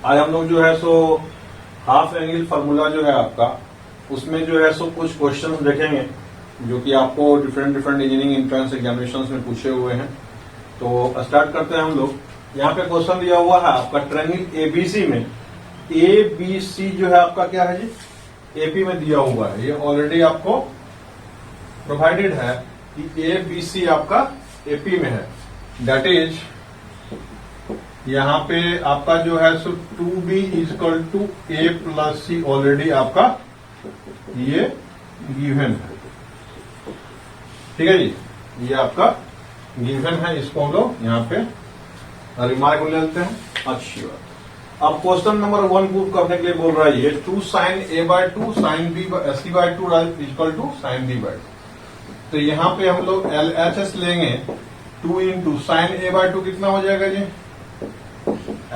आज हम लोग जो है सो हाफ एंगल फार्मूला जो है आपका, उसमें जो है सो कुछ क्वेश्चंस देखेंगे जो कि आपको डिफरेंट इंजीनियरिंग एंट्रेंस एग्जामिनेशंस में पूछे हुए हैं। तो स्टार्ट करते हैं हम लोग। यहाँ पे क्वेश्चन दिया हुआ है आपका ट्रायंगल एबीसी में, एबीसी जो है आपका क्या है जी, एपी में दिया हुआ है। ये ऑलरेडी आपको प्रोवाइडेड है कि एबीसी आपका एपी में है। दैट इज यहां पे आपका जो है सो 2b is equal to a plus C already आपका ये गिवन है। ठीक है जी, ये आपका गिवन है। इसको हम लोग यहाँ पे रिमार्क में लेते हैं। अच्छी बात। अब क्वेश्चन नंबर 1 प्रूव करने के लिए बोल रहा है ये 2 sine a by 2 sine b C by 2 is equal to sine b by 2। तो यहाँ पे हम लोग LHS लेंगे 2 इंटू साइन a बाय 2 कितना हो जाएगा जी,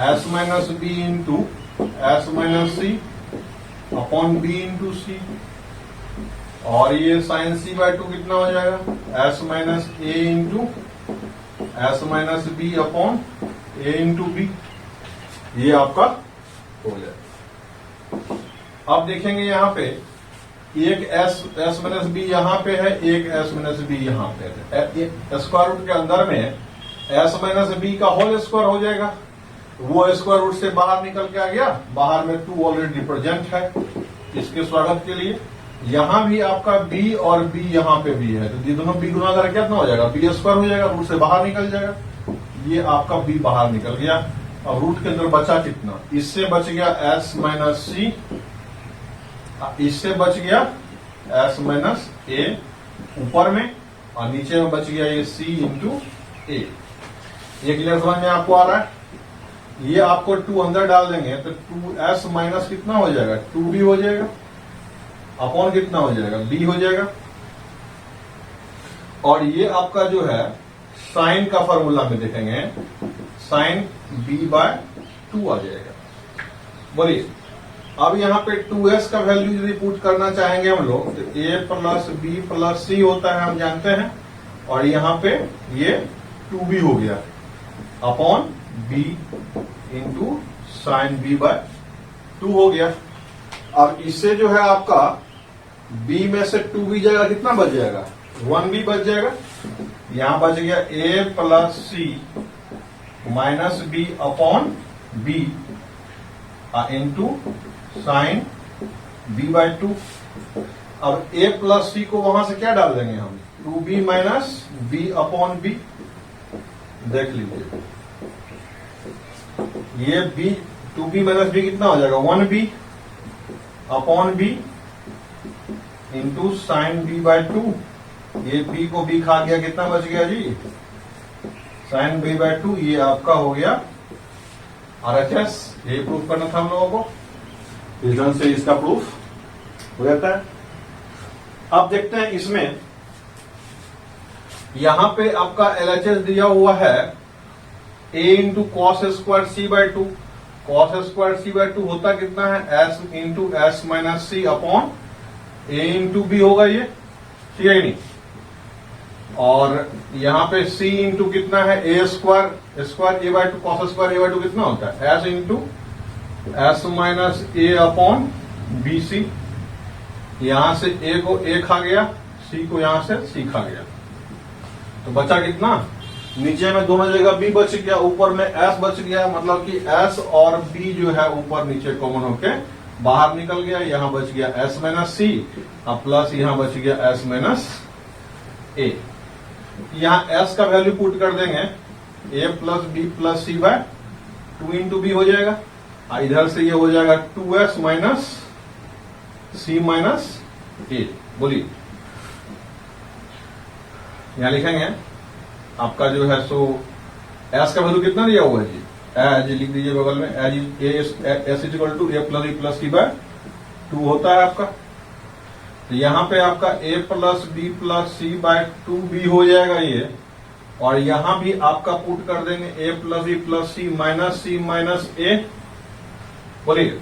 s minus B into S minus C upon B into C. और ये साइन सी बाय 2 कितना हो जाएगा, S minus A into S minus B upon A into B. ये आपका हो जाएगा। अब देखेंगे यहाँ पे एक एस माइनस बी यहाँ पे है, एक एस माइनस बी यहाँ पे है। स्क्वायर रूट के अंदर में एस माइनस बी का होल स्क्वायर हो जाएगा। वो स्क्वायर रूट से बाहर निकल के आ गया, बाहर में 2 ऑलरेडी रिप्रेजेंट है। इसके स्वागत के लिए यहां भी आपका b और b यहां पे भी है, तो ये दोनों b गुना करके कितना हो जाएगा, b स्क्वायर हो जाएगा, रूट से बाहर निकल जाएगा। ये आपका b बाहर निकल गया। अब रूट के अंदर बचा कितना, इससे बच गया s माइनस सी, इससे बच गया s माइनस a ऊपर में, और नीचे में बच गया ये c इंटू ए। ये क्लियर समझ में आपको आ रहा है। ये आपको 2 अंदर डाल देंगे तो 2s माइनस कितना हो जाएगा, 2b हो जाएगा, अपॉन कितना हो जाएगा, b हो जाएगा। और ये आपका जो है साइन का फॉर्मूला में देखेंगे, साइन b बाय 2 आ जाएगा। बोलिए, अब यहाँ पे 2s का वैल्यू यदि पुट करना चाहेंगे हम लोग तो a plus b plus c होता है, हम जानते हैं। और यहाँ पे ये 2b हो गया upon b into sine b by 2 हो गया। अब इससे जो है आपका b में से 2b जाएगा, कितना बच जाएगा, 1b बच जाएगा। यहां बच गया a plus C minus b upon b into sine b by 2। अब a प्लस सी को वहां से क्या डाल देंगे हम, 2b minus b upon b। देख लीजिए, ये b 2b माइनस b कितना हो जाएगा, 1b upon b into sine b by 2। ये b को b खा गया, कितना बच गया जी, साइन b बाय 2। ये आपका हो गया RHS। ये प्रूफ करना था हम लोगों को, इस ढंग से इसका प्रूफ हो जाता है। अब देखते हैं इसमें, यहां पे आपका LHS दिया हुआ है a into cos square C by 2। Cos square C by 2 होता कितना है, s into S minus C upon a into B होगा ये, ठीक है नहीं। और यहां पे c इंटू कितना है, a square square a by 2, cos square a by 2 कितना होता है, s into S minus a upon B C. यहां से a को a खा गया, c को यहां से c खा गया, तो बचा कितना, नीचे में दोनों जगह b बच गया, ऊपर में s बच गया। मतलब कि s और b जो है ऊपर नीचे कॉमन होके बाहर निकल गया। यहां बच गया s माइनस सी, अब प्लस यहां बच गया s माइनस a। यहां s का वैल्यू पुट कर देंगे, a plus b plus C by 2 into b हो जाएगा। इधर से ये हो जाएगा 2s minus c minus a। बोलिए, यहां लिखेंगे आपका जो है सो एस का वैल्यू कितना दिया हुआ है जी, एज लिख दीजिए बगल में, as S equal to A plus B plus C by 2 होता है आपका। तो यहां पे आपका a plus B plus C by 2b हो जाएगा ये। और यहां भी आपका पुट कर देंगे a plus B plus C minus a। बोलिए,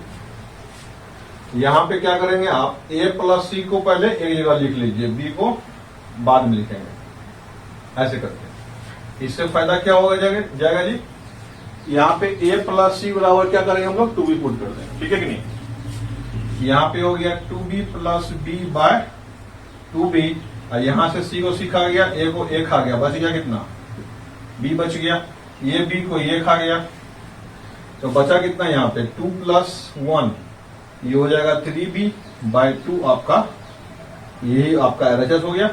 यहां पे क्या करेंगे आप, a प्लस सी को पहले एक जगह लिख लीजिए, b को बाद में लिखेंगे, ऐसे करके। इससे फायदा क्या होगा जाएगा जी, यहाँ पे a प्लस सी बराबर क्या करेंगे हम लोग 2b पुट कर देंगे, ठीक है कि नहीं। यहाँ पे हो गया 2b plus b bye 2b, और यहां से c को c खा गया, a को a खा गया, बच गया कितना b बच गया, ये b को ये खा गया, तो बचा कितना यहाँ पे 2 प्लस 1, ये हो जाएगा 3b बाय 2 आपका, यही आपका RHS हो गया।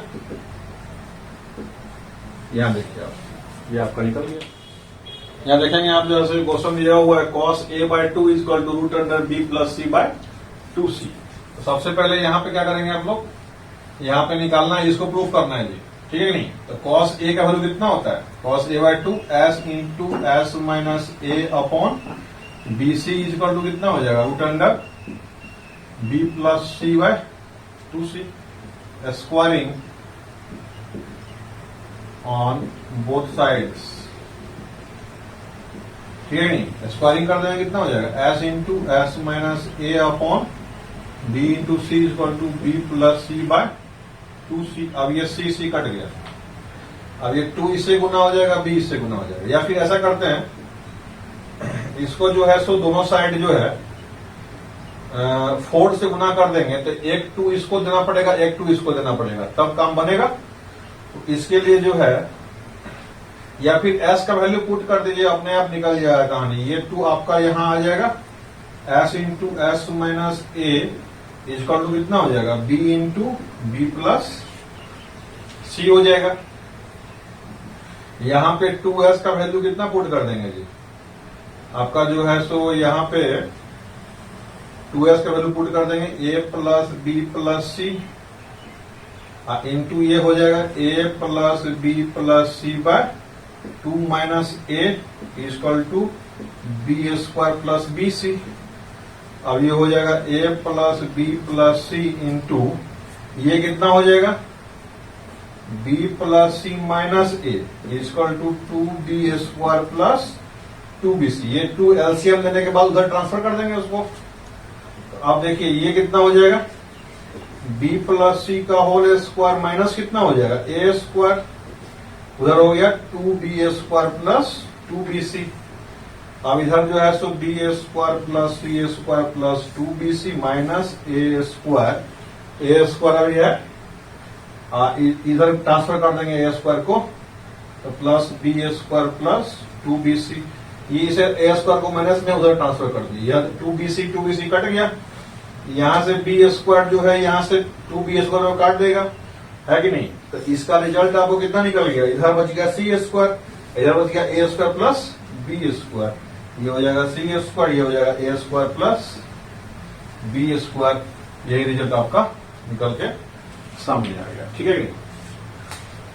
यहां देखिए आप, ये आपका निकल गया। यहां देखेंगे आप जैसे क्वेश्चन दिया हुआ है cos a by 2 is equal to root under b plus C by 2c। तो सबसे पहले यहाँ पे क्या करेंगे आप लोग, यहाँ पे निकालना है, इसको प्रूफ करना है जी, ठीक है नहीं। तो cos a का वैल्यू कितना होता है, cos a by 2 s into S minus a upon B C is equal to कितना हो जाएगा root under b plus C by 2c, squaring on both sides, ठीक है नहीं। स्क्वायरिंग कर देंगे कितना हो जाएगा s into S minus a upon b into C is equal to b plus C by 2c। अब ये c कट गया, अब ये 2 इससे गुना हो जाएगा, b इससे गुना हो जाएगा। या फिर ऐसा करते हैं, इसको जो है सो दोनों साइड जो है 4 से गुना कर देंगे, तो एक 2 इसको देना पड़ेगा, एक 2 इसको देना पड़ेगा, तब काम बनेगा। तो इसके लिए जो है, या फिर s का वैल्यू पुट कर दीजिए, अपने आप निकल जाएगा कहानी। ये 2 आपका यहां आ जाएगा, s into S minus a is equal to कितना हो जाएगा b into B plus C हो जाएगा। यहां पे 2s का वैल्यू कितना पुट कर देंगे जी, आपका जो है सो यहां पे 2s का वैल्यू पुट कर देंगे, a plus B plus C into ये हो जाएगा a plus B plus C by 2 minus a is equal to B square plus B C. अब ये हो जाएगा a plus B plus C into ये कितना हो जाएगा b plus C minus a is equal to 2b square plus 2bc। ये 2 LCM लेने के बाद उधर ट्रांसफर कर देंगे उसको। तो आप देखिए ये कितना हो जाएगा b प्लस सी का होल स्क्वायर माइनस कितना हो जाएगा a स्क्वायर, उधर हो गया 2b स्क्वायर प्लस 2bc। अब इधर जो है सो b square plus C square plus 2bc minus a square अभी है, इधर ट्रांसफर कर देंगे a स्क्वायर को, तो plus b square plus 2bc। ये इसे a स्क्वायर को माइनस में उधर ट्रांसफर कर दिया, 2bc कट गया, यहां से b स्क्वायर जो है यहां से 2b स्क्वायर को काट देगा, है कि नहीं। तो इसका रिजल्ट आपको कितना निकल गया, इधर बच गया c स्क्वायर, इधर बच गया a square plus b square, ये हो जाएगा c स्क्वायर, ये हो जाएगा a square plus b square. यही रिजल्ट आपका निकल के सामने आएगा, ठीक है कि नहीं।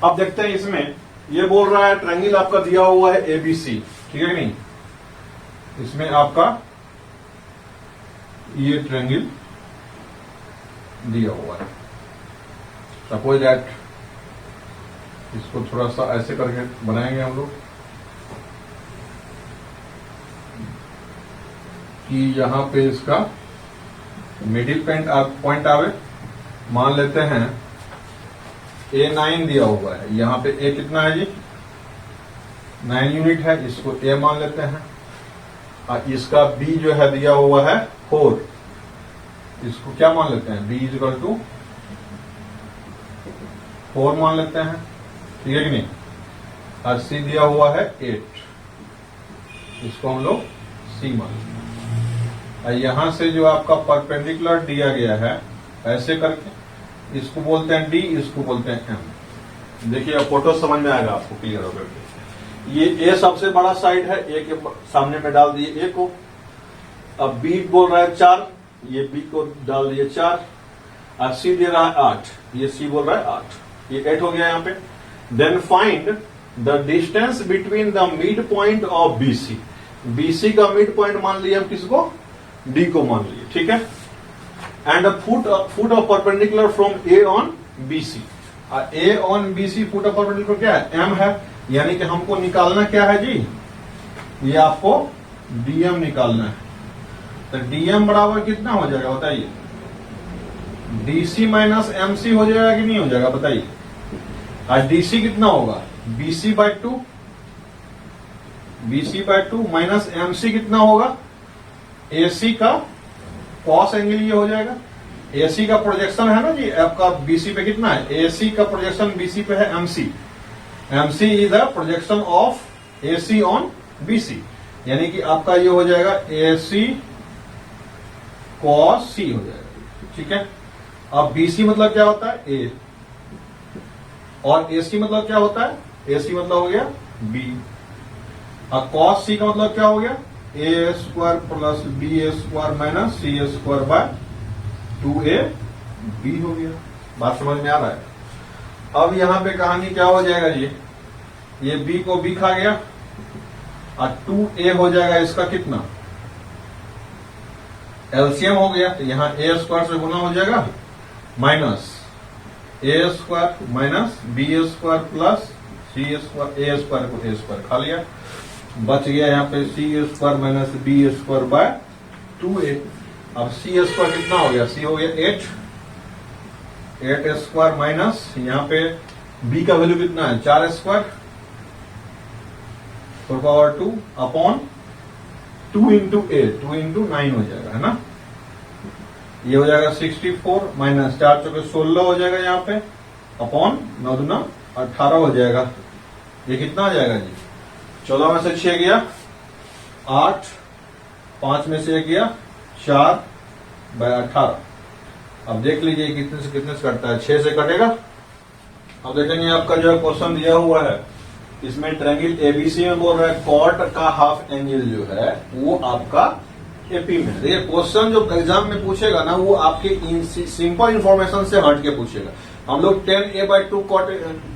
अब देखते हैं इसमें, ये बोल रहा है ट्रायंगल आपका दिया हुआ है ABC, ठीक है कि नहीं। इसमें आपका ये ट्रायंगल दिया हुआ है, सपोज दैट इसको थोड़ा सा ऐसे करके बनाएंगे हम लोग कि यहां पे इसका मिडिल पॉइंट आवे। मान लेते हैं A9 दिया हुआ है, यहां पे A कितना है जी 9 यूनिट है, इसको A मान लेते हैं, और इसका B जो है दिया हुआ है 4, इसको क्या मान लेते हैं B इक्वल टू 4 मान लेते हैं, ठीक है कि नहीं। और C दिया हुआ है 8, इसको हम लोग C मान लेते हैं। और यहां से जो आपका परपेंडिकुलर दिया गया है ऐसे करके, इसको बोलते हैं D, इसको बोलते हैं M। देखिए अब फोटो समझ में आएगा आपको, क्लियर होगा। ये A सबसे बड़ा साइड है, A के सामने में डाल दिए A को। अब B बोल रहा है 4, ये B को डाल दिए 4, और C दे रहा है 8, ये C बोल रहा है 8, ये 8 हो गया यहाँ पे। Then find the distance between the mid point of BC। BC का मिड पॉइंट मान लिया हम किसको, D को मान लिए, ठीक है। And foot of perpendicular from A on BC। A on BC foot of perpendicular क्या है, M है, यानी कि हमको निकालना क्या है जी, ये आपको DM निकालना है। तो DM बराबर कितना हो जाएगा बताइए, DC माइनस MC हो जाएगा कि नहीं हो जाएगा बताइए। आज DC कितना होगा BC by 2, BC by 2 minus MC कितना होगा, AC का कॉस एंगल ये हो जाएगा। AC का प्रोजेक्शन है ना जी आपका BC पे कितना है, AC का प्रोजेक्शन BC पे है MC। MC is the projection of AC on BC, यानी कि आपका ये हो जाएगा AC cos C हो जाएगा। ठीक है, अब BC मतलब क्या होता है A, और AC मतलब क्या होता है, AC मतलब हो गया B, और cos C का मतलब क्या हो गया, A square plus B square minus C square bye 2AB हो गया। बात समझ में आ रहा है। अब यहां पे कहानी क्या हो जाएगा जी, ये B को B खा गया और 2A हो जाएगा इसका कितना, एलसीएम हो गया, तो यहां A स्क्वायर से गुना हो जाएगा minus A square minus B square plus C square, A square को A स्क्वायर खा लिया, बच गया यहाँ पे C square minus B square by 2A। अब C स्क्वायर कितना हो गया, C हो गया 8 स्क्वायर माइनस यहाँ पे B का वैल्यू कितना है 4 square four power 2 upon 2 into 9 हो जाएगा, है ना। ये हो जाएगा 64 माइनस 4 चौके 16 हो जाएगा यहाँ पे, अपॉन 9 दूना 18 हो जाएगा। ये कितना आ जाएगा जी, 14 में से 6 गया 8, 5 में से 1 गया 4 बाय 18। अब देख लीजिए कितने से कटता है, 6 से कटेगा। अब देखेंगे आपका जो क्वेश्चन दिया हुआ है इसमें ट्रायंगल एबीसी में बोल रहा है कॉट का हाफ एंगल जो है वो आपका एपी में। देखिए क्वेश्चन जो एग्जाम में पूछेगा ना वो आपके सिंपल इंफॉर्मेशन से हट के पूछेगा। हम लोग 10a/2 कॉट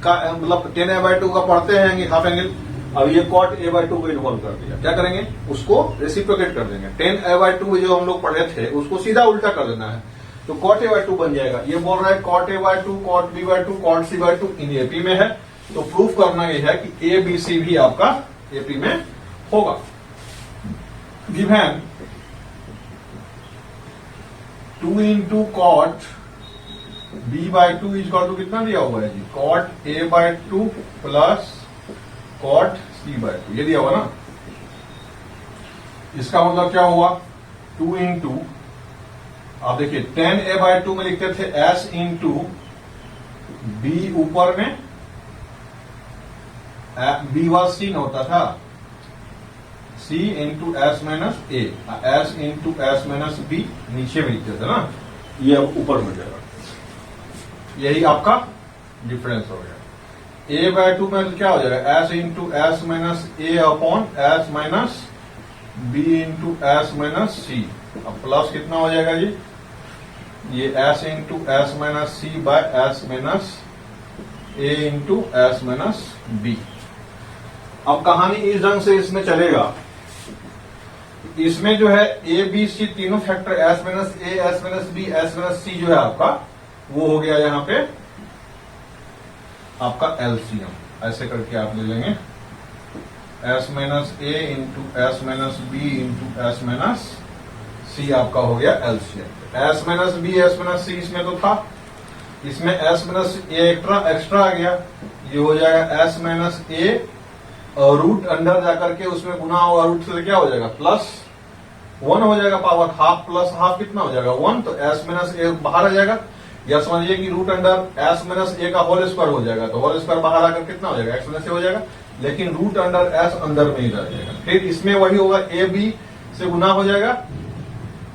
का मतलब 10a/2 का पढ़ते हैं हाफ एंगल, अब ये कॉट a/2 को इन्वॉल्व कर दिया, क्या करेंगे उसको रेसिप्रोकेट कर देंगे। 10a/2 जो हम लोग पढ़े थे उसको सीधा उल्टा कर देना है, तो कॉट a/2 बन जाएगा। ये बोल रहा है cot a/2 cot b/2 cot c/2 in AP में है, तो प्रूफ करना यह है कि ए बी सी भी आपका एपी में होगा। Given 2 into cot b/2 equal to कितना दिया हुआ है जी, cot a/2 plus cot c/2 ये दिया हुआ ना। इसका मतलब क्या हुआ 2 इंटू, आप देखिए 10a/2 में लिखते थे s इंटू b ऊपर में बी वाज सी होता था, C into S minus A, S into S minus B नीचे में लिखते थे ना, ये अब ऊपर में जाएगा। यही आपका डिफरेंस हो गया। a/2 में क्या हो जाएगा S into S minus A upon S minus B into S minus C. अब प्लस कितना हो जाएगा जी, ये S into S minus C by S minus A into S minus B. अब कहानी इस ढंग से इसमें चलेगा, इसमें जो है ए बी सी तीनों factor S minus A S minus B S minus C जो है आपका वो हो गया यहां पे आपका एलसीएम। ऐसे करके आप ले लेंगे S minus A into S minus B into S minus C आपका हो गया LCM. S minus B S minus C इसमें तो था, इसमें एस माइनस ए एक्स्ट्रा आ गया, ये हो जाएगा S minus A root under जाकर के उसमें गुना होगा, रूट से क्या हो जाएगा प्लस 1 हो जाएगा, पावर हाफ प्लस हाफ कितना हो जाएगा 1, तो एस माइनस ए बाहर आ जाएगा। या समझिए कि रूट अंडर एस माइनस ए का होल स्क्वायर हो जाएगा, तो होल स्क्वायर बाहर आकर कितना हो जाएगा एक्स माइनस ए हो जाएगा, लेकिन रूट अंडर एस अंदर में ही रह जाएगा। फिर इसमें वही होगा ए बी से गुना हो जाएगा,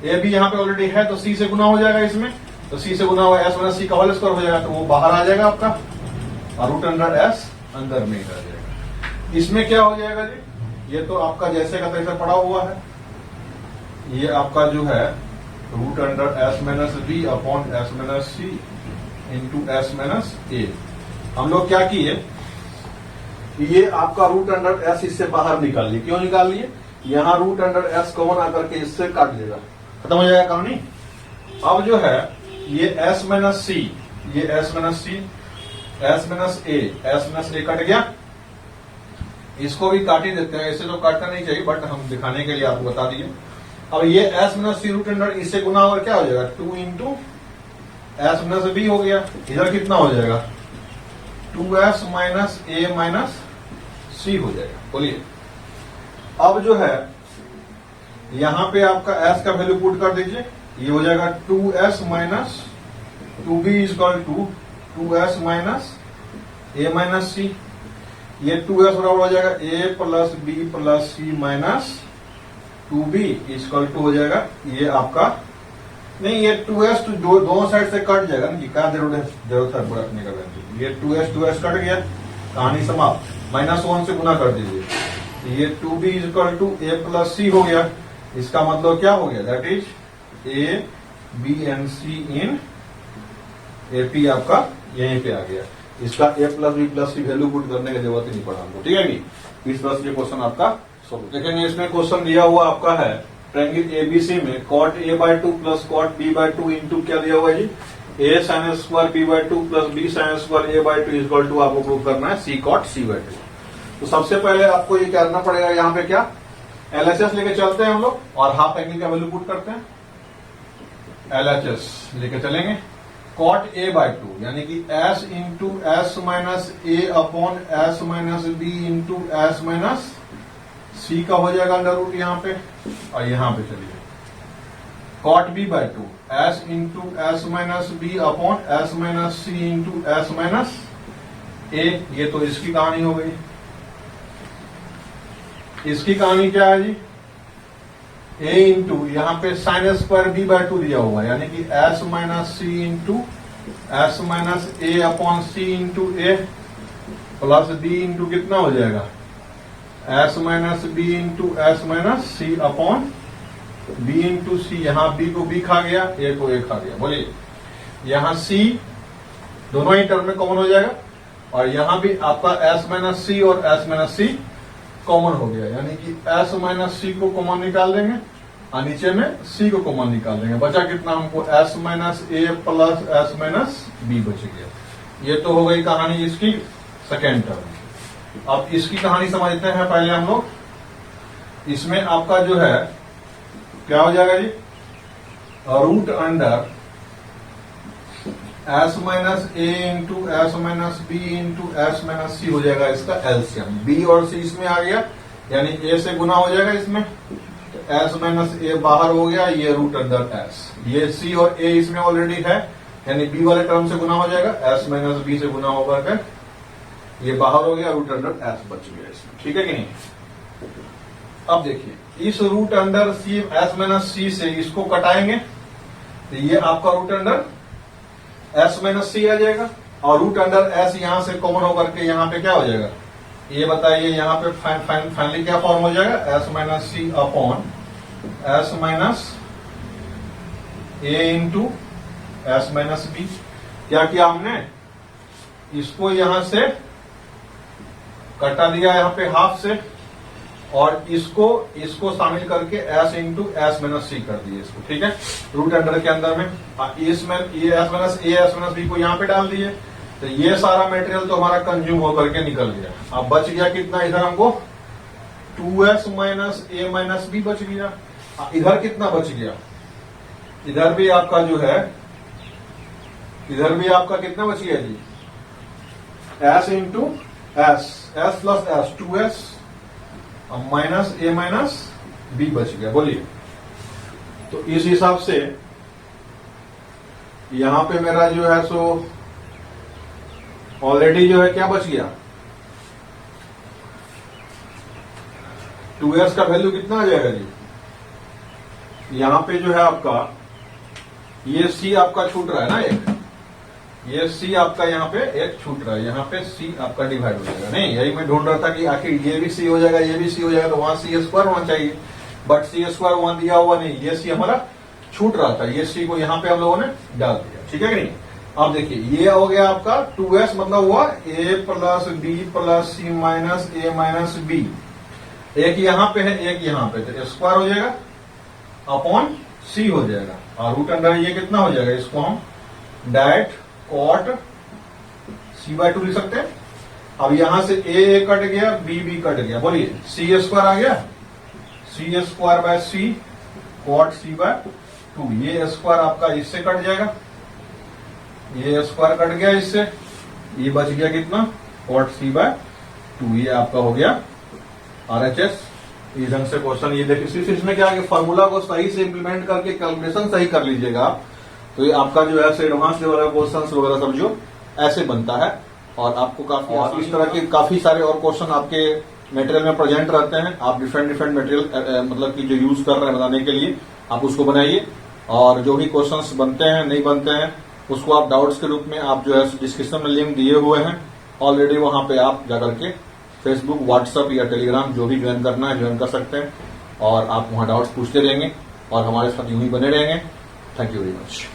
ए बी यहाँ पे ऑलरेडी है तो सी से गुना हो जाएगा इसमें, तो सी से गुना हुआ एस माइनस सी का होल स्क्वायर हो जाएगा, तो वो बाहर आ जाएगा आपका, और रूट अंडर एस अंदर में ही रह जाएगा। इसमें क्या हो जाएगा जी, ये तो आपका जैसे का तैसे पड़ा हुआ है, ये आपका जो है root under S minus B upon S minus C into S minus A. हम लोग क्या किए, ये आपका रूट अंडर एस इससे बाहर निकाल लिए। क्यों निकाल लिए, यहां रूट अंडर एस कॉमन आकर के इससे काट देगा, खत्म हो जाएगा कहानी। अब जो है ये एस माइनस सी, ये एस माइनस सी, एस माइनस ए कट गया, इसको भी काट ही देते हैं, ऐसे तो काटना नहीं चाहिए बट हम दिखाने के लिए आपको बता दिए। अब ये एस माइनस सी रूट अंडर इससे गुना होकर क्या हो जाएगा 2 इंटू एस माइनस बी हो गया, इधर कितना हो जाएगा 2s माइनस ए माइनस सी हो जाएगा। बोलिए अब जो है यहां पे आपका s का वैल्यू पुट कर दीजिए, ये हो जाएगा 2s minus 2b is equal to 2s minus a minus c। ये 2s बराबर हो जाएगा a plus b plus c minus 2b is equal to हो जाएगा, ये आपका नहीं, ये 2s दोनों साइड से कट जाएगा ना, क्या जरूरत है रखने का वैल्यू। ये 2s कट गया, कहानी समाप्त। -1 से गुना कर दीजिए, ये 2b is equal to a plus c हो गया। इसका मतलब क्या हो गया, that is a b and c in AP आपका यहीं पे आ गया। इसका a plus b plus c value put करने की जरूरत ही नहीं पड़ा हमको, ठीक है जी। इस तरह से ये क्वेश्चन आपका सोल्व। देखेंगे इसमें क्वेश्चन दिया हुआ आपका है ट्रायंगल ABC में cot a/2 plus cot b/2 into क्या दिया हुआ है जी, a sin square b/2 plus b sin square a/2 is equal to आपको प्रूव करना है c cot c/2। तो सबसे पहले आपको ये करना पड़ेगा, यहाँ पे क्या LHS लेके चलते हैं हम लोग और हाफ एंगल का वैल्यू पुट करते हैं। LHS लेके चलेंगे, cot a/2 यानी कि s into s minus a upon s minus b into s minus c का हो जाएगा अंडर रूट यहाँ पे, और यहाँ पे चलिए cot b/2 s into s minus b upon s minus c into s minus a। ये तो इसकी कहानी हो गई। इसकी कहानी क्या है जी, a इंटू यहाँ पे साइन स्क्वायर b/2 दिया हुआ है, यानी कि s minus c into s minus a upon c into a plus b into कितना हो जाएगा s minus b into s minus c upon b into c। यहाँ b को b खा गया, a को a खा गया। बोलिए यहाँ c दोनों ही टर्म में कॉमन हो जाएगा, और यहाँ भी आपका s माइनस c और s माइनस c कॉमन हो गया, यानी कि s माइनस c को कॉमन निकाल देंगे और नीचे में c को कॉमन निकाल देंगे। बचा कितना हमको s minus a plus s minus b बच गया। ये तो हो गई कहानी इसकी सेकेंड टर्म। अब इसकी कहानी समझते हैं पहले हम लोग। इसमें आपका जो है क्या हो जाएगा जी, root under s minus a into s minus b into s minus c हो जाएगा इसका एलसीएम। b और c इसमें आ गया, यानी a से गुना हो जाएगा इसमें, तो s माइनस a बाहर हो गया, ये रूट अंडर s। ये c और a इसमें ऑलरेडी है, यानी b वाले टर्म से गुना हो जाएगा, s माइनस b से गुना होकर के ये बाहर हो गया, रूट अंडर s बच गया इसमें, ठीक है कि नहीं। अब देखिए इस root under c s minus c से इसको कटाएंगे तो ये आपका root under s minus c आ जाएगा, और रूट अंडर s यहां से कॉमन होकर के यहाँ पे क्या हो जाएगा, ये बताइए यहाँ पे फाइनली क्या फॉर्म हो जाएगा, s minus c upon s minus a into s minus b। क्या किया हमने, इसको यहां से कटा दिया यहाँ पे हाफ से, और इसको शामिल करके s into s minus c कर दिए इसको, ठीक है, रूट अंडर के अंदर में। इसमें ये s minus a s minus b को यहाँ पे डाल दिए, तो ये सारा मटेरियल तो हमारा कंज्यूम होकर के निकल गया। अब बच गया कितना इधर हमको, 2s minus a minus b बच गया। इधर कितना बच गया, इधर भी आपका जो है, इधर भी आपका कितना बच गया जी, s into s plus s 2s minus a minus b बच गया। बोलिए, तो इस हिसाब से यहां पे मेरा जो है सो ऑलरेडी जो है क्या बच गया, 2s का वैल्यू कितना आ जाएगा जी, यहां पे जो है आपका ये c आपका छूट रहा है ना एक, ये c आपका यहाँ पे एक छूट रहा है, यहाँ पे c आपका डिवाइड हो जाएगा। नहीं, यही मैं ढूंढ रहा था कि आखिर ये भी c हो जाएगा, ये भी c हो जाएगा, तो वहां c स्क्वायर होना चाहिए, बट c स्क्वायर वहां दिया हुआ नहीं, ये c हमारा छूट रहा था, ये c को यहाँ पे हम लोगों ने डाल दिया, ठीक है कि नहीं। अब देखिए ये हो गया आपका 2s, मतलब हुआ a plus b plus c minus a minus b। एक यहाँ पे है, एक यहाँ पे, तो स्क्वायर हो जाएगा अपॉन c हो जाएगा, और रूट अंडर ये कितना हो जाएगा, इसको हम डायरेक्ट कॉट c/2 लिख सकते हैं। अब यहां से a कट गया, b कट गया, बोलिए c स्क्वायर आ गया, c square by c cot c/2। ये स्क्वायर आपका इससे कट जाएगा, ये स्क्वायर कट गया इससे, ये बच गया कितना, कॉट c/2। ये आपका हो गया RHS। इस ढंग से क्वेश्चन ये देखिए, सिर्फ इसमें क्या है कि फॉर्मूला को सही से इंप्लीमेंट करके कैलकुलेशन सही कर लीजिएगा, तो ये आपका जो है एडवांस लेवल का क्वेश्चन वगैरह सब जो ऐसे बनता है। और आपको काफी और इस तरह के काफी सारे और क्वेश्चन आपके मटेरियल में प्रेजेंट रहते हैं। आप डिफरेंट डिफरेंट मटेरियल मतलब कि जो यूज कर रहे हैं बनाने के लिए, आप उसको बनाइए। और जो भी क्वेश्चंस बनते हैं नहीं बनते हैं उसको आप डाउट्स के रूप में आप जो है डिस्क्रिप्शन में लिंक दिए हुए हैं ऑलरेडी, वहां पे आप जाकर के फेसबुक, व्हाट्सएप या टेलीग्राम जो भी ज्वाइन करना है ज्वाइन कर सकते हैं, और आप वहां डाउट्स पूछते रहेंगे और हमारे साथ यूं ही बने रहेंगे। Thank you very much.